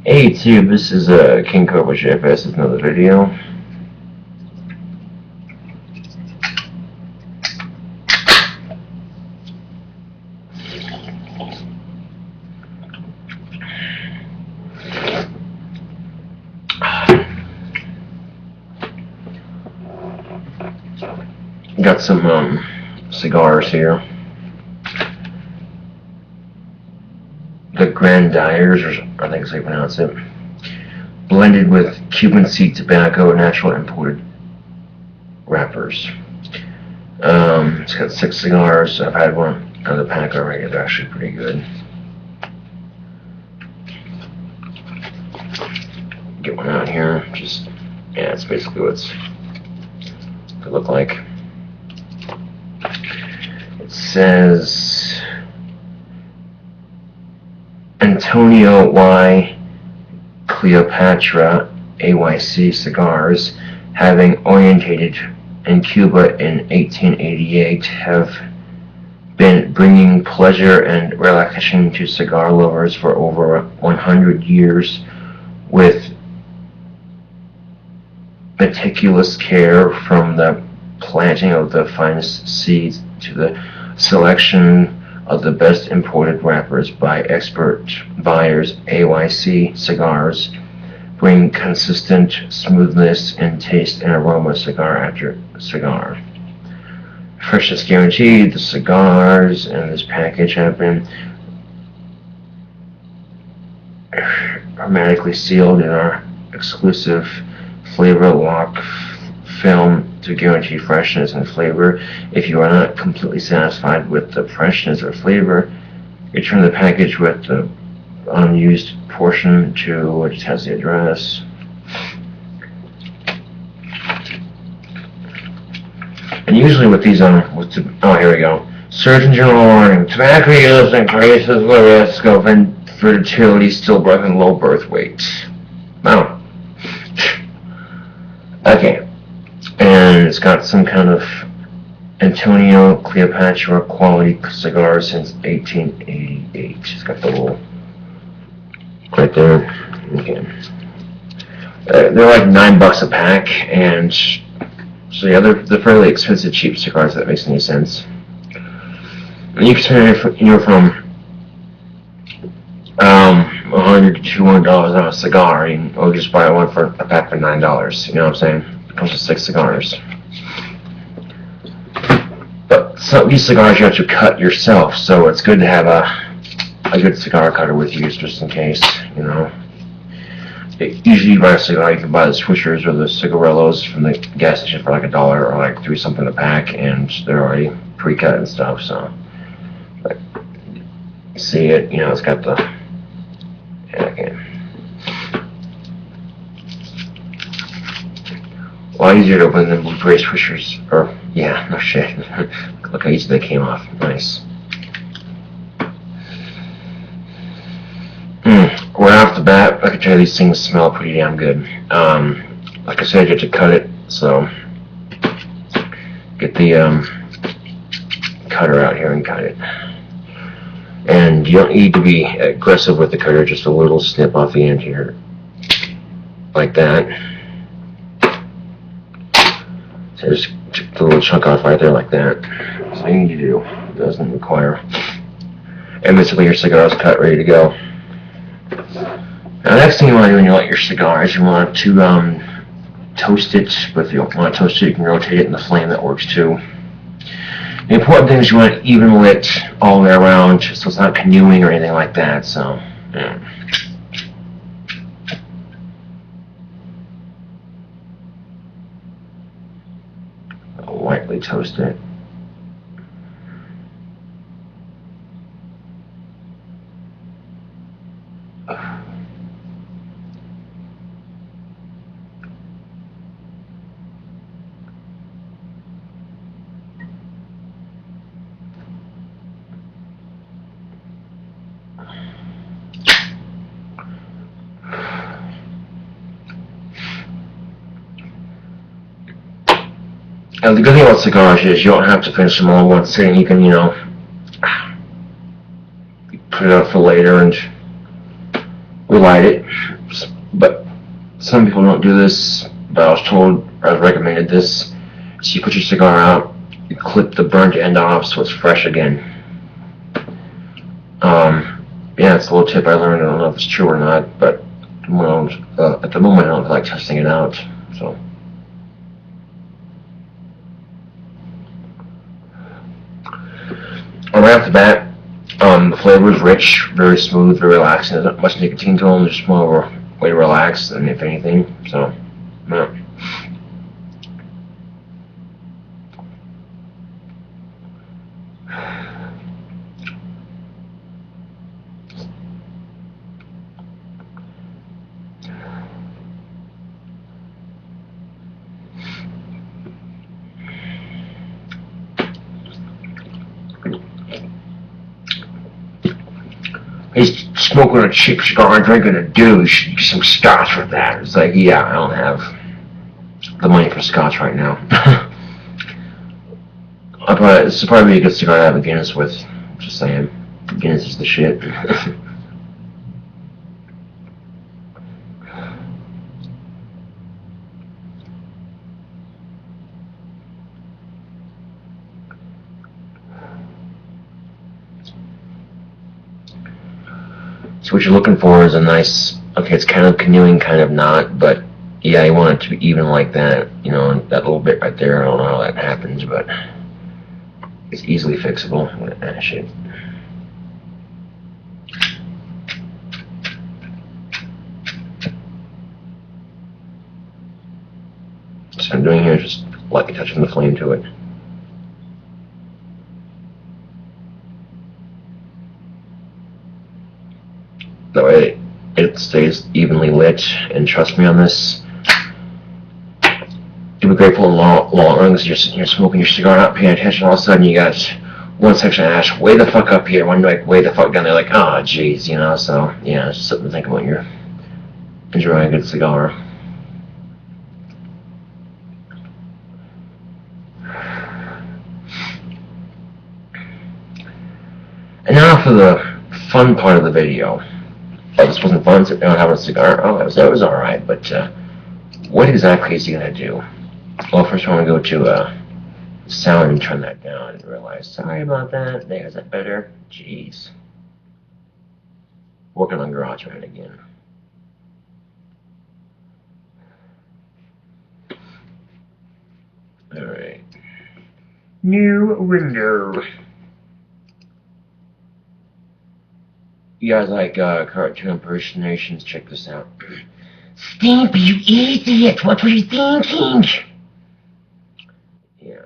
Hey YouTube, this is KingCobraJFS with another video. Got some cigars here. The Grandiers, or I think that's how you pronounce it, blended with Cuban seed tobacco, natural imported wrappers. It's got 6 cigars. I've had one out of the pack already. They're actually pretty good. Get one out here. Just, yeah, it's basically what it look like. It says Antonio Y. Cleopatra AYC cigars, having orientated in Cuba in 1888, have been bringing pleasure and relaxation to cigar lovers for over 100 years, with meticulous care from the planting of the finest seeds to the selection of the best imported wrappers by expert buyers. AYC cigars bring consistent smoothness in taste and aroma cigar after cigar. Freshness guaranteed. The cigars in this package have been hermetically sealed in our exclusive flavor lock film to guarantee freshness and flavor. If you are not completely satisfied with the freshness or flavor, return the package with the unused portion to which has the address. And usually with these oh, here we go. Surgeon General warning: tobacco use increases the risk of infertility, stillbirth, and low birth weight. Wow. Okay. And it's got some kind of Antonio Cleopatra quality cigar since 1888. It's got the little right there. Okay. They're like $9 a pack, and so yeah, they're fairly expensive, cheap cigars. If that makes any sense. And you can spend from $100 to $200 on a cigar, or just buy one for a pack for $9. You know what I'm saying? Comes with 6 cigars. But some these cigars you have to cut yourself, so it's good to have a good cigar cutter with you just in case, you know. Usually you buy a cigar, you can buy the swishers or the cigarillos from the gas station for like $1 or like 3 something a pack, and they're already pre-cut and stuff, so. But you see it, you know, it's got the, yeah, okay. A lot easier to open than blueberry swishers, or, yeah, no shit. Look how easy they came off. Nice. Right off the bat, I can tell you these things smell pretty damn good. Like I said, you have to cut it, so get the cutter out here and cut it. And you don't need to be aggressive with the cutter, just a little snip off the end here, like that. So just take the little chunk off right there like that. That's all you need to do. It doesn't require. And basically your cigar is cut, ready to go. Now the next thing you want to do when you light your cigar is you want to toast it, but if you don't want to toast it, you can rotate it in the flame, that works too. The important thing is you want it even lit all the way around, so it's not canoeing or anything like that, so, yeah. Lightly toast it. And the good thing about cigars is you don't have to finish them all in one sitting. You can, you know, put it up for later and We light it, but some people don't do this. But I was recommended this. So you put your cigar out, you clip the burnt end off so it's fresh again. Yeah, it's a little tip I learned. I don't know if it's true or not, but at the moment I don't feel like testing it out. So. Right off the bat, the flavor is rich, very smooth, very relaxing. There's not much nicotine to them. Just more of a way to relax than if anything. So, yeah. He's smoking a cheap cigar and drinking a douche. Get some scotch for that. It's like, yeah, I don't have the money for scotch right now. This would probably be a good cigar to have a Guinness with. Just saying. Guinness is the shit. So what you're looking for is a nice, okay, it's kind of canoeing, kind of not, but yeah, you want it to be even like that, you know, and that little bit right there, I don't know how that happens, but it's easily fixable. I'm going to ash it. So what I'm doing here is just lightly touching the flame to it. That way it stays evenly lit, and trust me on this, you'll be grateful in the long run because you're sitting here smoking your cigar, not paying attention, all of a sudden you got one section of ash way the fuck up here, one like way the fuck down there, like, oh jeez, you know, so yeah, just something to think about when you're enjoying a good cigar. And now for the fun part of the video. Oh, this wasn't fun, sitting down having a cigar. Oh, that was alright, but what exactly is he going to do? Well, first I want to go to sound and turn that down and realize, sorry about that. There, is that better? Jeez. Working on GarageBand again. Alright. New window. You guys like cartoon impersonations? Check this out. Stimpy, you idiot! What were you thinking? Yeah.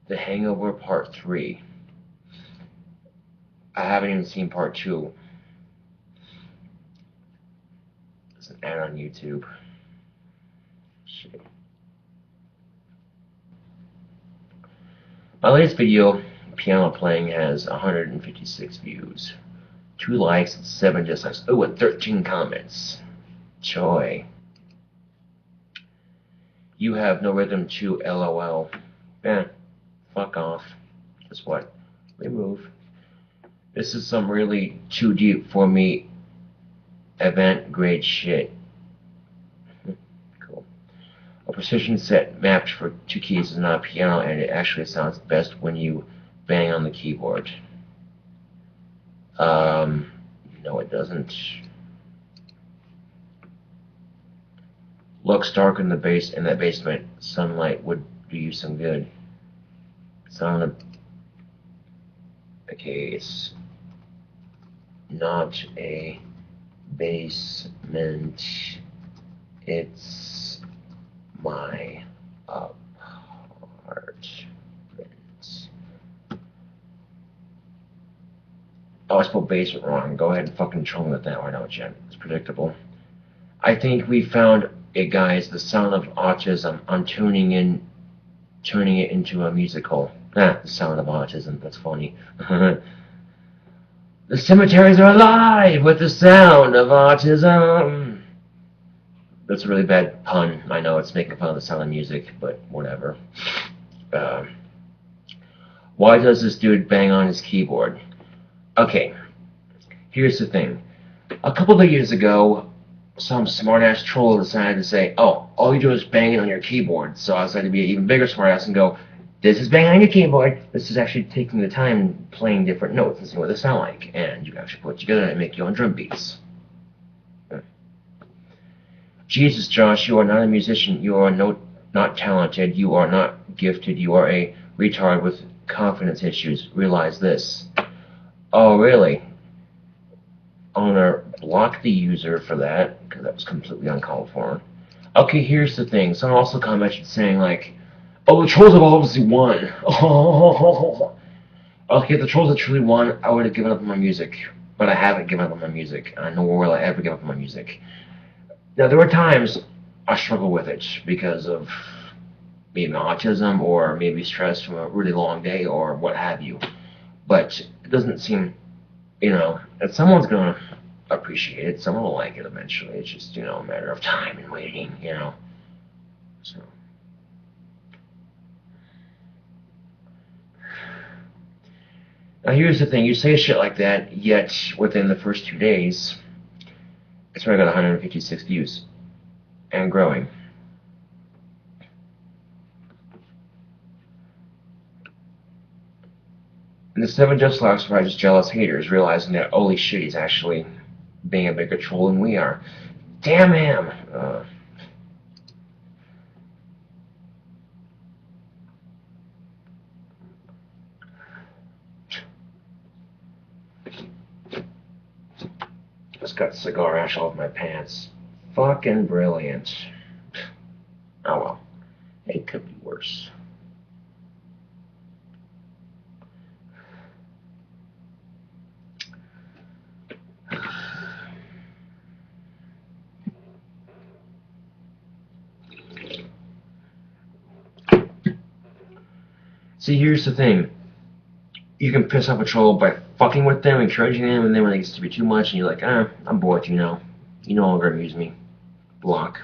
The Hangover Part 3. I haven't even seen Part 2. It's an ad on YouTube. Shit. My latest video, piano playing, has 156 views, 2 likes, 7 dislikes, oh, and 13 comments. Joy. You have no rhythm to LOL. Eh, fuck off. Guess what? Remove. This is some really too deep for me event grade shit. Cool. A precision set mapped for 2 keys is not a piano, and it actually sounds best when you bang on the keyboard. No it doesn't. Looks dark in that basement. Sunlight would do you some good. Okay, it's not a basement. It's my apartment. Oh, I spelled basement wrong. Go ahead and fucking troll me with that one, don't you? It's predictable. I think we found it, guys. The Sound of Autism. I'm turning it into a musical. The Sound of Autism. That's funny. The cemeteries are alive with the sound of autism. That's a really bad pun. I know it's making fun of the sound of music, but whatever. Uh, why does this dude bang on his keyboard? Okay, here's the thing. A couple of years ago, some smartass troll decided to say, oh, all you do is bang it on your keyboard. So I decided to be an even bigger smartass and go, this is banging on your keyboard. This is actually taking the time and playing different notes and seeing what they sound like. And you can actually put it together and make your own drum beats. Jesus, Josh, you are not a musician. You are not talented. You are not gifted. You are a retard with confidence issues. Realize this. Oh, really? I'm gonna block the user for that, because that was completely uncalled for. Okay, here's the thing. Someone also commented saying, like, oh, the trolls have obviously won. Okay, if the trolls had truly won, I would have given up on my music. But I haven't given up on my music, and nor will I ever give up on my music. Now, there were times I struggled with it because of maybe autism or maybe stress from a really long day or what have you. But it doesn't seem, that someone's going to appreciate it. Someone will like it eventually. It's just, a matter of time and waiting, So. Now, here's the thing. You say shit like that, yet within the first 2 days, it's already got 156 views and growing. And the 7 just laughs were just jealous haters, realizing that, holy shit, he's actually being a bigger troll than we are. Damn him! Just got cigar ash all over my pants. Fucking brilliant. Oh well. It could be worse. See, here's the thing. You can piss off a troll by fucking with them, encouraging them, and then when it gets to be too much, and you're like, I'm bored, You no longer amuse me. Block.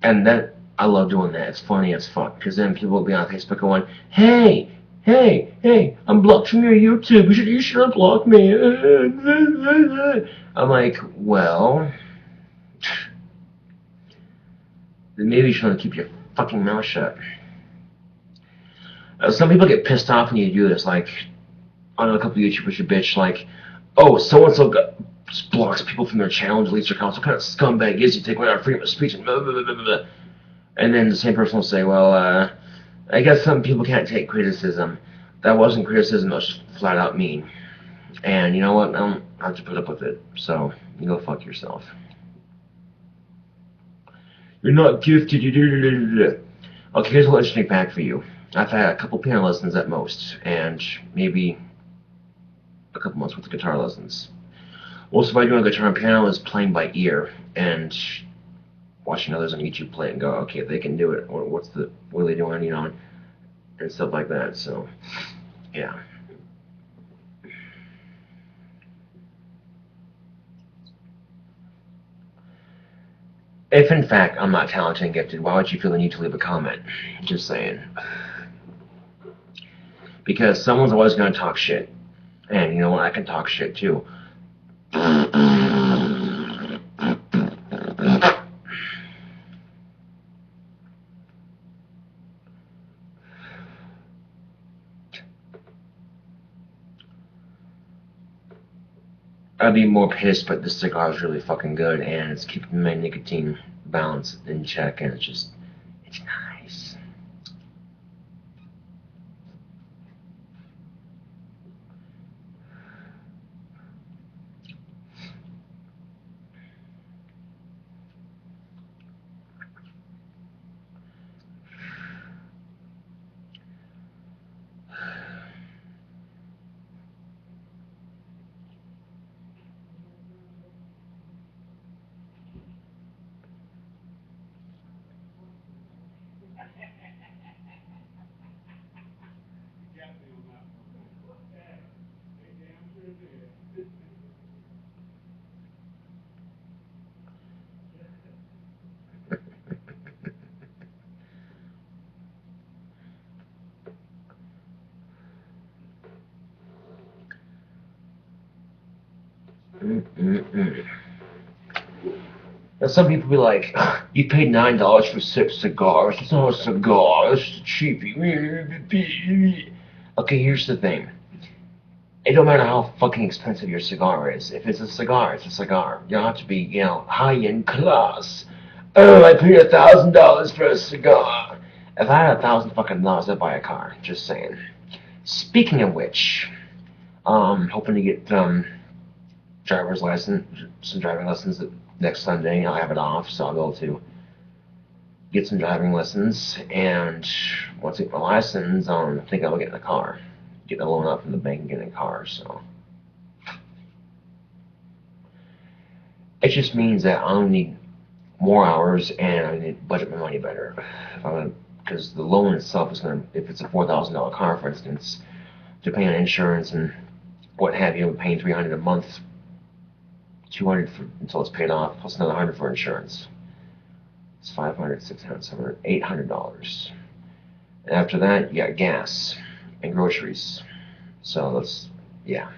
And that, I love doing that. It's funny as fuck, because then people will be on Facebook going, hey, I'm blocked from your YouTube. You should unblock me. I'm like, well, then maybe you should keep your fucking mouth shut. Some people get pissed off when you do this, like, I know a couple of YouTubers you bitch, like, oh, so-and-so blocks people from their channel and deletes their accounts. What kind of scumbag is he? Take away our freedom of speech and blah, blah, blah, blah, blah. And then the same person will say, well, I guess some people can't take criticism. That wasn't criticism, that was just flat out mean. And you know what? I don't have to put up with it. So, you go fuck yourself. You're not gifted. Okay, here's a little interesting fact for you. I've had a couple piano lessons at most, and maybe a couple months worth of guitar lessons. Most of what I do on guitar and piano is playing by ear, and watching others on YouTube play it and go, okay, if they can do it, or what are they doing, and stuff like that. So, yeah. If in fact I'm not talented and gifted, why would you feel the need to leave a comment? Just saying. Because someone's always going to talk shit. And you know what? I can talk shit too. I'd be more pissed, but this cigar is really fucking good, and it's keeping my nicotine balance in check, and it's nice. And some people be like, you paid $9 for 6 cigars. It's not a cigar. It's a cheapie. Okay, here's the thing. It don't matter how fucking expensive your cigar is. If it's a cigar, it's a cigar. You don't have to be, high-end class. Oh, I paid $1,000 for a cigar. If I had $1,000 I'd buy a car. Just saying. Speaking of which, hoping to get some driving lessons next Sunday. I'll have it off, so I'll be able to get some driving lessons. And once I get my license, I think I'll get in a car. Get a loan up from the bank and get in a car. So it just means that I need more hours and I need to budget my money better. Because the loan itself is going to, if it's a $4,000 car, for instance, depending on insurance and what have you, I'm paying $300 a month, $200 until it's paid off, plus another $100 for insurance. It's $500, $600, $700, $800. And after that, you got gas and groceries. So that's, yeah.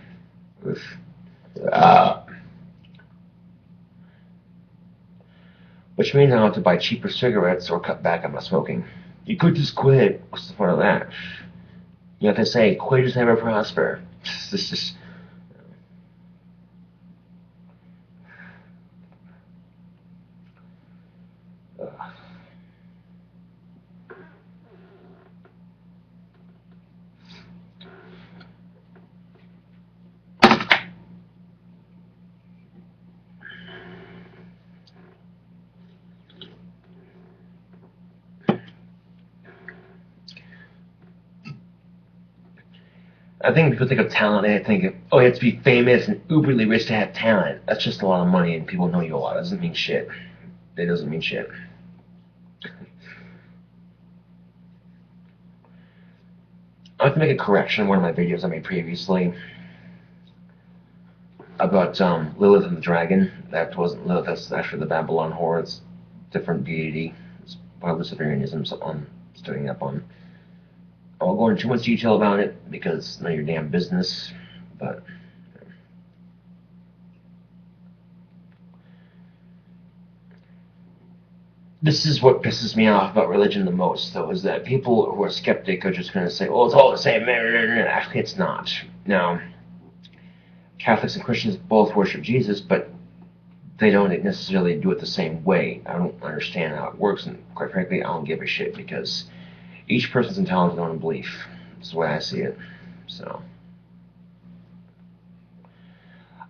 Oof. Which means I don't have to buy cheaper cigarettes or cut back on my smoking. You could just quit. What's the point of that? You have to say, quit is never prosper. This is. I think people think of talent and they think, oh, you have to be famous and uberly rich to have talent. That's just a lot of money and people know you a lot. It doesn't mean shit. It doesn't mean shit. I have to make a correction in one of my videos I made previously about Lilith and the Dragon. That wasn't Lilith, that's actually the Babylon whore. It's a different deity. It's part of Luciferianism, so I'm studying up on. I won't go into too much detail about it because it's none of your damn business, but this is what pisses me off about religion the most, though, is that people who are skeptic are just going to say, well, it's all the same. Actually, it's not. Now, Catholics and Christians both worship Jesus, but they don't necessarily do it the same way. I don't understand how it works, and quite frankly, I don't give a shit because each person's entitled to their own belief. That's the way I see it. So,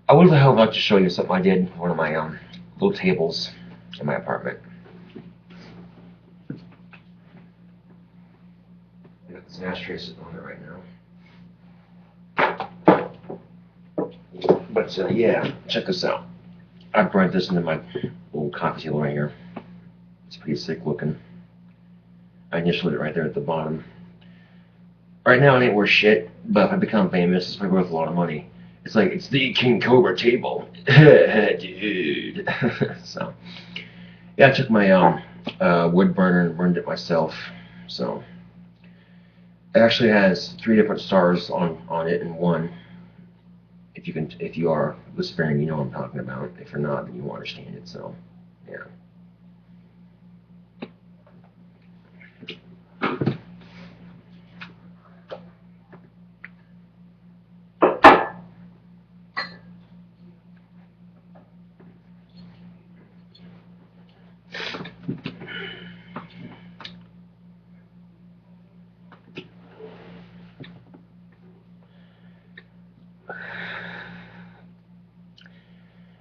I would like to show you something I did with one of my little tables in my apartment. There's an ashtray sitting on it right now. But yeah, check this out. I brought this into my little coffee table right here. It's pretty sick looking. I initialed it right there at the bottom. Right now it ain't worth shit, but if I become famous, it's probably worth a lot of money. It's like, it's the King Cobra table. Dude. So, yeah, I took my wood burner and burned it myself. So, it actually has 3 different stars on it and one. If you are Luciferian, you know what I'm talking about. If you're not, then you won't understand it. So, yeah.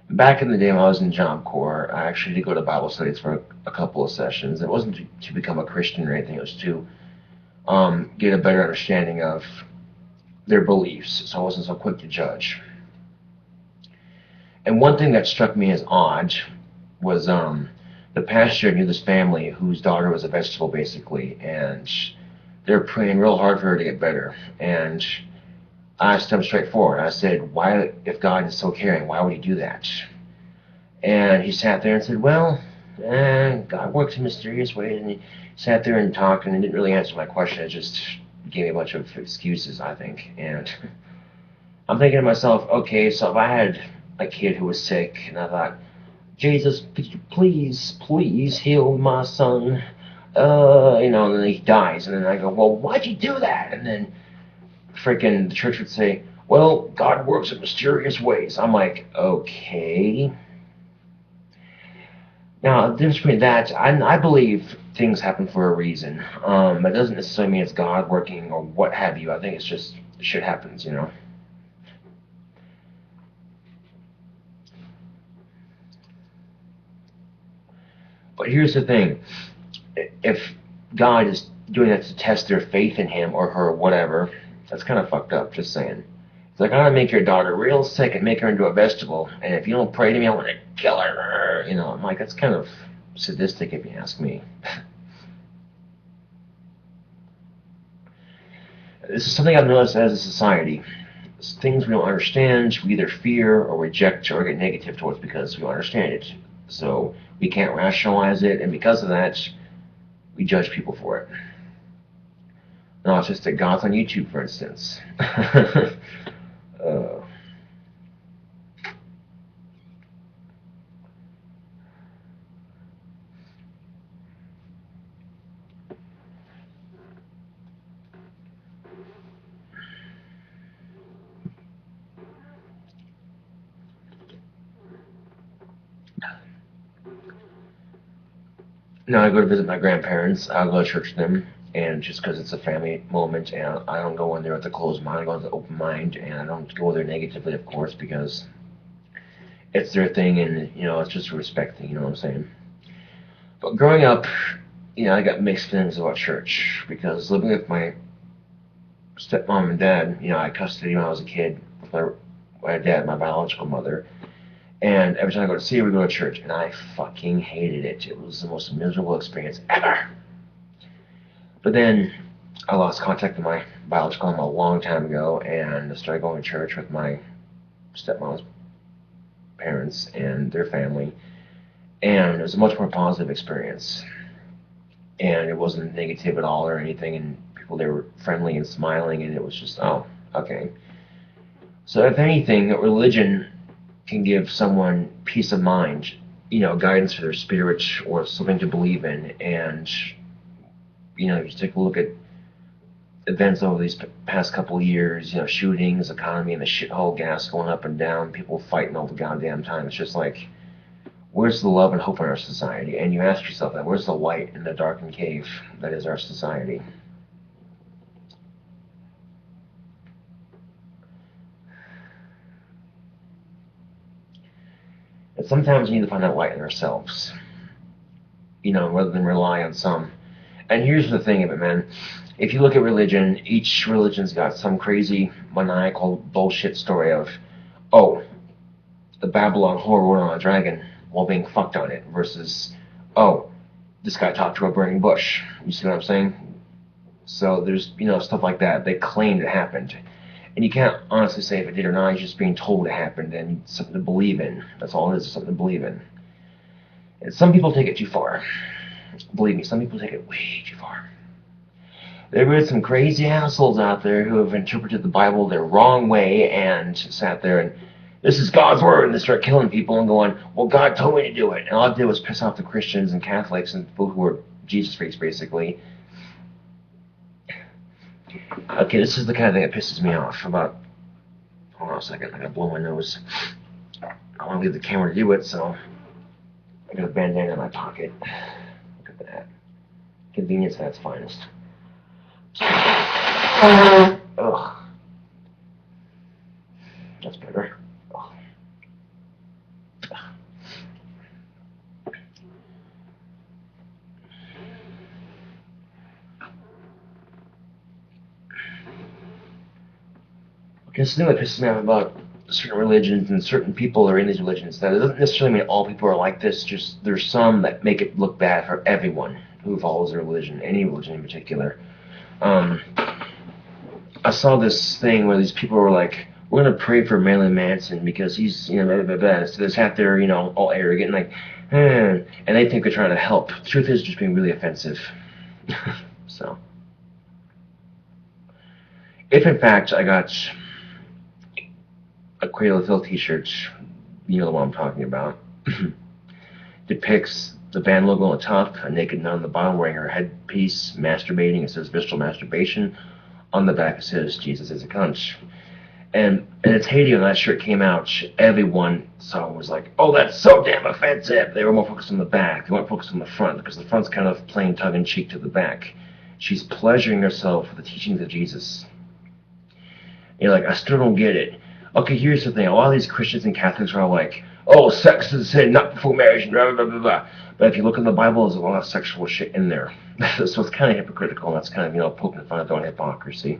Back in the day when I was in Job Corps, I actually did go to Bible studies for a couple of sessions. It wasn't to become a Christian or anything. It was to get a better understanding of their beliefs, so I wasn't so quick to judge. And one thing that struck me as odd was the pastor knew this family whose daughter was a vegetable, basically, and they're praying real hard for her to get better. And I asked him straightforward. I said, why, if God is so caring, why would he do that? And he sat there and said, well, God works in mysterious ways. And he sat there and talked and didn't really answer my question. It just gave me a bunch of excuses, I think. And I'm thinking to myself, okay, so if I had a kid who was sick, and I thought, Jesus, could you please heal my son? And then he dies, and then I go, well, why'd you do that? And then freaking the church would say, well, God works in mysterious ways. I'm like, okay. Now, the difference between that, I believe things happen for a reason. It doesn't necessarily mean it's God working or what have you. I think it's just shit happens, But here's the thing. If God is doing that to test their faith in him or her or whatever, that's kind of fucked up, just saying. It's like, I'm going to make your daughter real sick and make her into a vegetable, and if you don't pray to me, I'm going to kill her. I'm like, that's kind of sadistic if you ask me. This is something I've noticed as a society. Things we don't understand, we either fear or reject or get negative towards because we don't understand it. So we can't rationalize it, and because of that, we judge people for it. Autistic goths on YouTube, for instance. Now I go to visit my grandparents. I'll go to church with them, and just because it's a family moment, and I don't go in there with a closed mind, I go with an open mind, and I don't go there negatively, of course, because it's their thing, and it's just a respect thing. You know what I'm saying? But growing up, I got mixed feelings about church because living with my stepmom and dad, I had custody when I was a kid with my dad, my biological mother. And every time I go to see her, we go to church, and I fucking hated it. It was the most miserable experience ever. But then I lost contact with my biological mom a long time ago, and I started going to church with my stepmom's parents and their family, and it was a much more positive experience. And it wasn't negative at all or anything, and people, they were friendly and smiling, and it was just, oh, okay. So if anything, religion can give someone peace of mind, guidance for their spirit or something to believe in. And, you take a look at events over these past couple of years, shootings, economy, and the shithole gas going up and down, people fighting all the goddamn time. It's just like, where's the love and hope in our society? And you ask yourself that, where's the light in the darkened cave that is our society? And sometimes we need to find that light in ourselves, rather than rely on some. And here's the thing of it, man. If you look at religion, each religion's got some crazy, maniacal bullshit story of, oh, the Babylon whore rode on a dragon while being fucked on it, versus, oh, this guy talked to a burning bush. You see what I'm saying? So there's, stuff like that. They claimed it happened. And you can't honestly say if it did or not. It's just being told it happened and something to believe in. That's all it is, something to believe in. And some people take it too far. Believe me, some people take it way too far. There are some crazy assholes out there who have interpreted the Bible their wrong way and sat there and, this is God's word, and they start killing people and going, well, God told me to do it. And all I did was piss off the Christians and Catholics and people who are Jesus freaks, basically. Okay, this is the kind of thing that pisses me off about... Hold on a second, I gotta blow my nose. I want to leave the camera to do it, so... I got a bandana in my pocket. Look at that. Convenience at its finest. Ugh. That's better. Ugh. Okay, so the thing that pisses me off about certain religions and certain people that are in these religions, that it doesn't necessarily mean all people are like this, just there's some that make it look bad for everyone who follows their religion, any religion in particular. I saw this thing where these people were like, we're going to pray for Marilyn Manson because he's, blah, blah, blah, blah. So they sat there, all arrogant and like, and they think they're trying to help. The truth is just being really offensive. So, if in fact I got a Cradle of Filth t-shirt You know the one I'm talking about. Depicts the band logo on the top, a naked nun on the bottom wearing her headpiece, masturbating. It says visceral masturbation. On the back it says Jesus is a cunt. And its heyday when that shirt came out, everyone was like, oh, that's so damn offensive. They were more focused on the back. They weren't focused on the front, because the front's kind of playing tongue-in-cheek to the back. She's pleasuring herself with the teachings of Jesus. You're like, I still don't get it. Okay, here's the thing. A lot of these Christians and Catholics are all like, oh, sex is a sin, not before marriage, blah, blah, blah, blah. But if you look in the Bible, there's a lot of sexual shit in there. So it's kind of hypocritical, and that's kind of, poking fun at their own hypocrisy.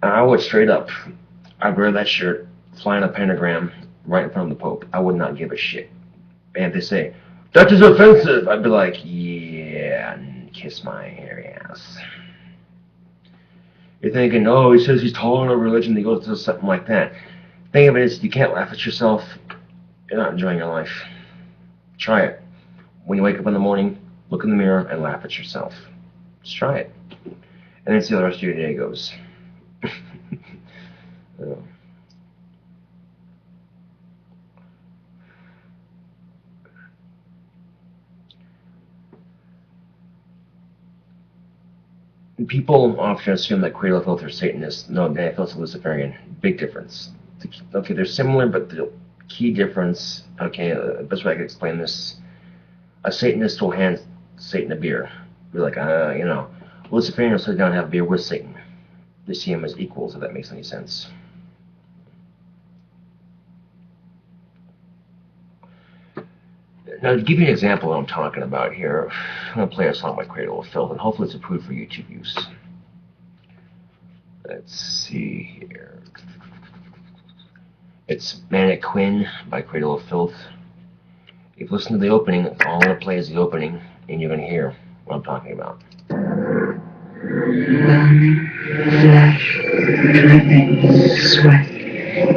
I would straight up, I'd wear that shirt, flying a pentagram right in front of the Pope. I would not give a shit. And if they say, that is offensive, I'd be like, yeah, kiss my hairy ass. You're thinking, oh, he says he's tolerant of religion, he goes to something like that. The thing of it is, you can't laugh at yourself. You're not enjoying your life. Try it. When you wake up in the morning, look in the mirror and laugh at yourself. Just try it. And then see how the rest of your day goes. People often assume that Cradle of Filth are Satanists. No, Daniel Filth's a Luciferian. Big difference. Okay, they're similar, but the key difference, okay, the best way I can explain this, a Satanist will hand Satan a beer. Be like, Luciferian will sit down and have a beer with Satan. They see him as equals, if that makes any sense. Now, to give you an example of what I'm talking about here, I'm going to play a song by Cradle of Filth, and hopefully it's approved for YouTube use. Let's see here. It's Manic Quinn by Cradle of Filth. If you listen to the opening, all I'm going to play is the opening, and you're going to hear what I'm talking about. Burning flesh, dripping sweat,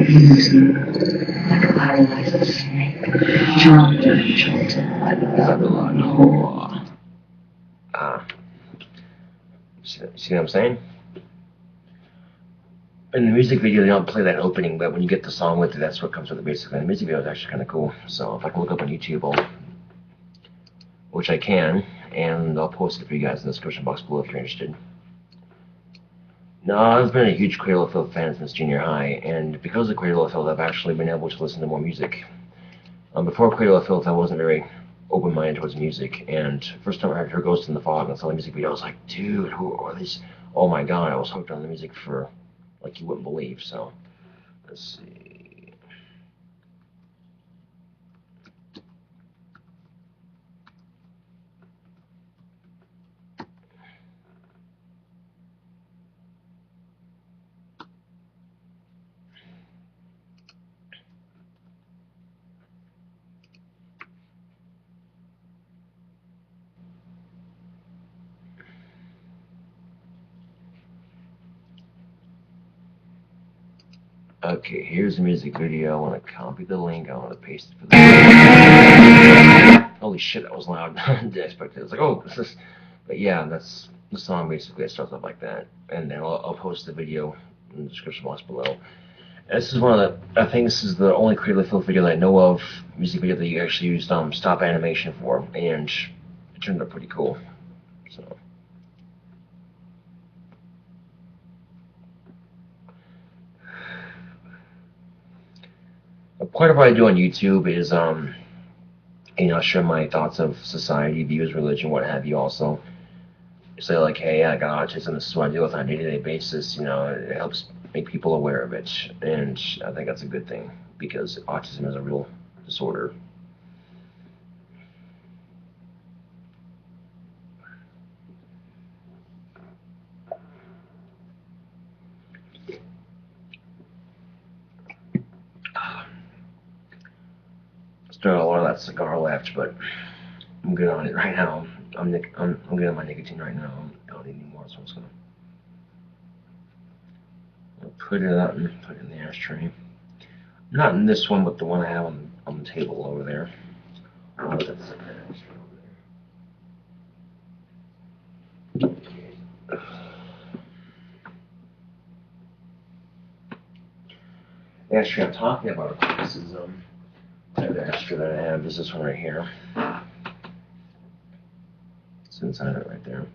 oozing like a paralyzed snake, jolted like a Babylon whore. See what I'm saying? In the music video, they don't play that opening, but when you get the song with it, that's what comes with it basically. The music video is actually kind of cool. So if I can look up on YouTube, which I can, and I'll post it for you guys in the description box below if you're interested. No, I've been a huge Cradle of Filth fan since junior high, and because of Cradle of Filth, I've actually been able to listen to more music. Before Cradle of Filth, I wasn't very open-minded towards music, and first time I heard Her Ghost in the Fog and saw the music video, I was like, dude, who are these? Oh my god, I was hooked on the music for, like, you wouldn't believe. So let's see. Okay, here's the music video. I want to copy the link. I want to paste it for the. Holy shit, that was loud. I didn't expect it. It's like, oh, this is. But yeah, that's the song basically. It starts off like that, and then I'll post the video in the description box below. And this is one of the. I think this is the only Cradle of Filth video that I know of, music video that you actually used stop animation for, and it turned out pretty cool. So. Part of what I do on YouTube is, share my thoughts of society, views, religion, what have you. Also, say like, hey, I got autism. This is what I deal with on a day-to-day basis. It helps make people aware of it, and I think that's a good thing because autism is a real disorder. Still a lot of that cigar left, but I'm good on it right now. I'm good on my nicotine right now. I don't need any more, so I'm just gonna put it out and put it in the ashtray. Not in this one, but the one I have on the table over there. Oh, that's the ashtray over there. ashtray I'm talking about, of course, is the ashtray that I have is this one right here. It's inside it right there.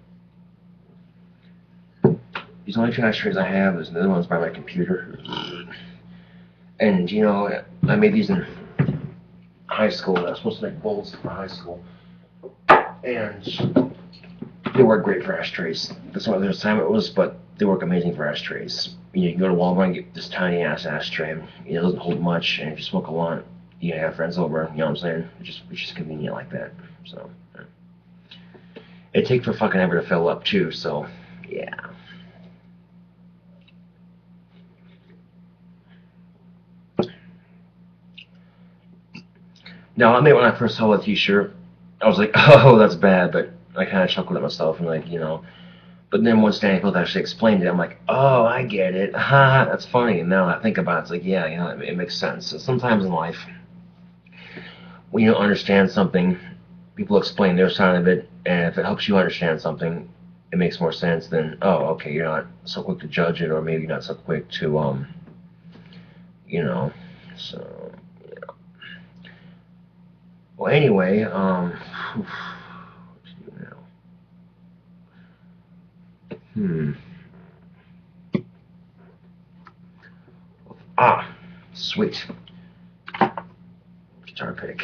These only two ashtrays I have. There's another one's by my computer. And you know, I made these in high school. I was supposed to make bowls for high school, and they work great for ashtrays. That's what their assignment was, but they work amazing for ashtrays. You can go to Walmart and get this tiny ass ashtray. It doesn't hold much, and if you smoke a lot, you can have friends over. You know what I'm saying? It's just convenient like that. So it takes for fucking ever to fill up too. So yeah. Now, I admit when I first saw the t-shirt, I was like, oh, that's bad, but I kind of chuckled at myself and like, you know. But then once Danny Field actually explained it, I'm like, oh, I get it. Ha, that's funny. And now I think about it, it's like, yeah, you know, it makes sense. So sometimes in life, when you don't understand something, people explain their side of it, and if it helps you understand something, it makes more sense than, oh, okay, you're not so quick to judge it, or maybe not so quick to, you know, so... Well, anyway, what to do now? Ah, sweet. Guitar pick.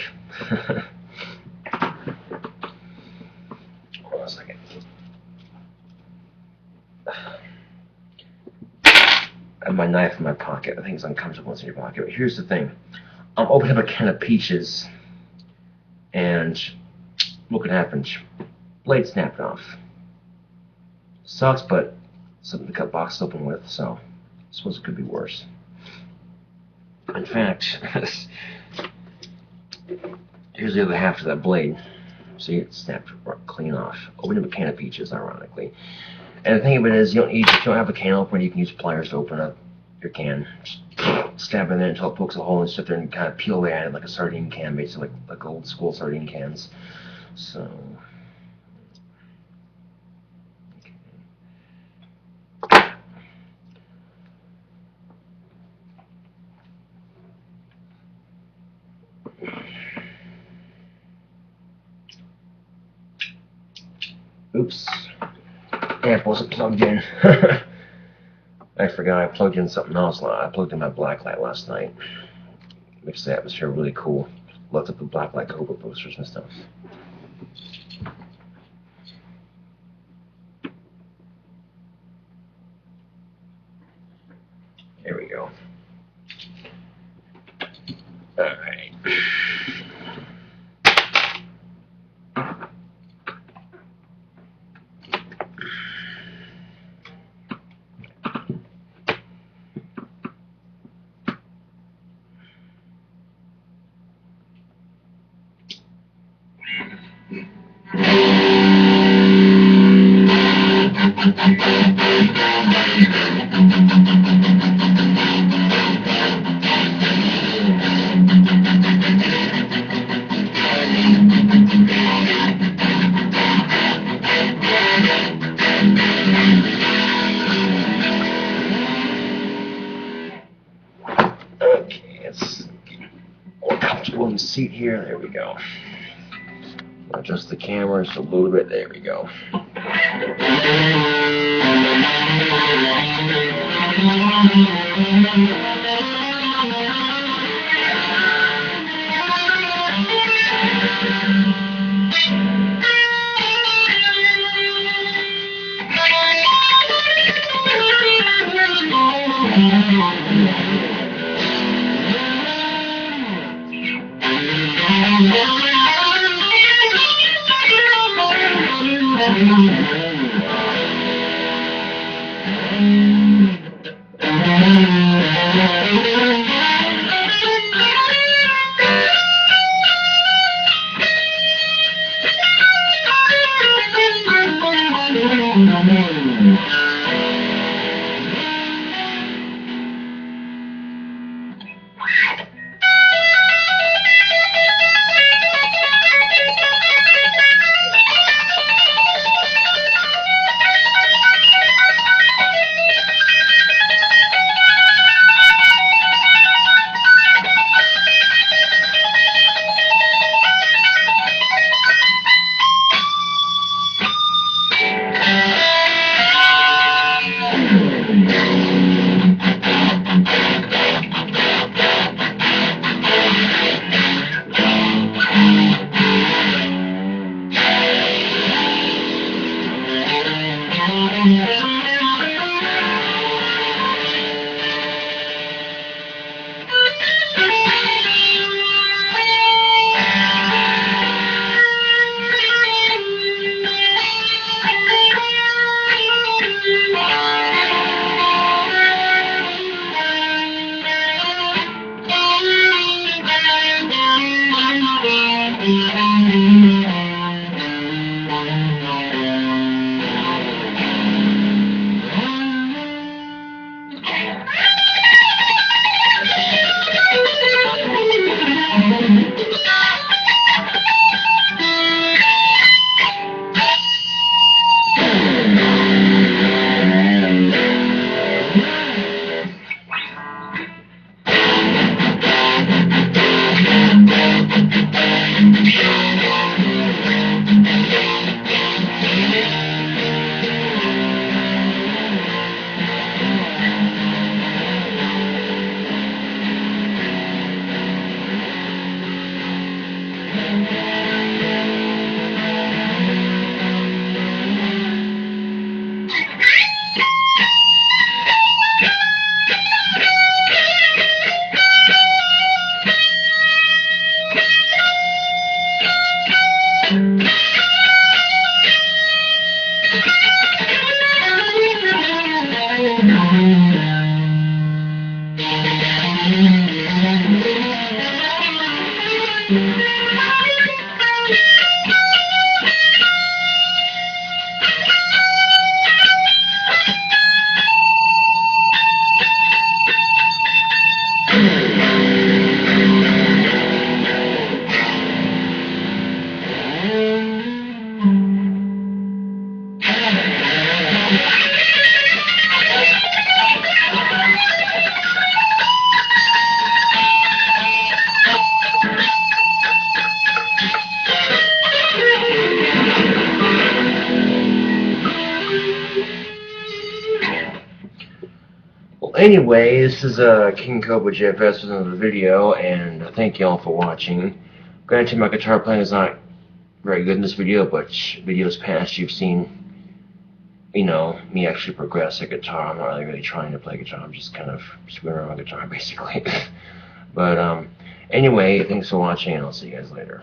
Hold on a second. I have my knife in my pocket. I think it's uncomfortable in your pocket. But here's the thing. I'm opening up a can of peaches. And what could happen? Blade snapped off. Sucks, but something to cut box open with, so I suppose it could be worse. In fact, here's the other half of that blade. See, it snapped clean off. Opening up a can of peaches, ironically. And the thing of it is, if you don't have a can opener, you can use pliers to open up your can. Just stab in there until it pokes a hole and sit there and kind of peel away at it like a sardine can, basically like old school sardine cans. So, oops, amp wasn't plugged in. I forgot I plugged in something else. I plugged in my blacklight last night. Makes the atmosphere really cool. Lots of the blacklight Cobra posters and stuff. There we go. Alright. Okay, let's get more comfortable in the seat here. There we go. Adjust the camera just a little bit. There we go. Anyway, this is KingCobraJFS with another video, and thank you all for watching. Granted, my guitar playing is not very good in this video, but videos past you've seen, you know, me actually progress a guitar. I'm not really trying to play guitar. I'm just kind of screwing around with guitar, basically. But anyway, thanks for watching, and I'll see you guys later.